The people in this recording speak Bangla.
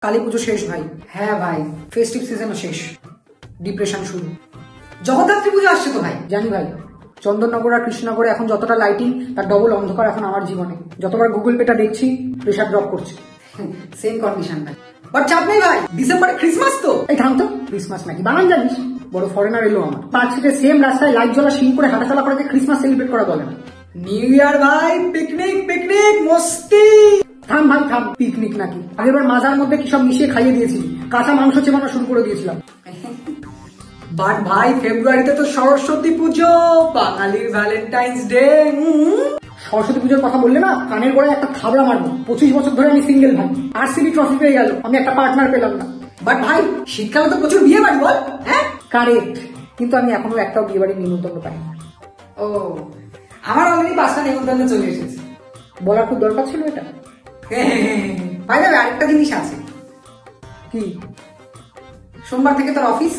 কালী পুজো শেষ ভাই। হ্যাঁ ভাই, ফেস্টিভ সিজনও শেষ, ডিপ্রেশন শুরু। জগদ্ধাত্রী পুজো আসছে তো ভাই। জানি ভাই, চন্দননগর আর কৃষ্ণনগরে এখন যতটা লাইটিং তার ডবল অন্ধকার এখন আমার জীবনে। যতবার গুগল পেটা দেখছি প্রেশার ড্রপ করছে। সেম কন্ডিশন ভাই, বাট চাপ নেই ভাই, ডিসেম্বরে ক্রিসমাস তো। এই থাম তো, ক্রিসমাস নাকি বানান জানিস? বড় ফরেনার এলো আমার পার্কস্ট্রিটে সেম রাস্তায় লাইট জ্বলা সিন করে হাঁটাচলা করাকে ক্রিসমাস সেলিব্রেট করা বলে না। নিউ ইয়ার ভাই, পিকনিক পিকনিক মস্তি। থাম ভাই থাম, পিকনিক নাকি? আগেরবার মাজার মধ্যে কি সব মিশিয়ে খাইয়ে দিয়েছিলি, কাঁচা মাংস চেবানো শুরু করে দিয়েছিলাম। বাট ভাই, ফেব্রুয়ারিতে তো সরস্বতী পুজো, বাঙালির ভ্যালেন্টাইন্স ডে। সরস্বতী পুজোর কথা বললে না কানের গোড়ায় একটা থাবড়া মারবো। 25 বছর ধরে আমি সিঙ্গেল ভাই, আরসিবি ট্রফি পেয়ে গেল, আমি একটা পার্টনার পেলাম না। বাট ভাই, শীতকালে তো প্রচুর বিয়ে বাড়ি বল। হ্যাঁ কারেক্ট, কিন্তু আমি এখনো একটাও বিয়ে বাড়ির নিমন্ত্রণ পাইনি। ও, আমার অলরেডি 5টা নিমন্ত্রণ চলে এসেছে। বলার খুব দরকার ছিল এটা। ভাই ভাই, আরেকটা জিনিস আছে। কি? সোমবার থেকে তোর অফিস।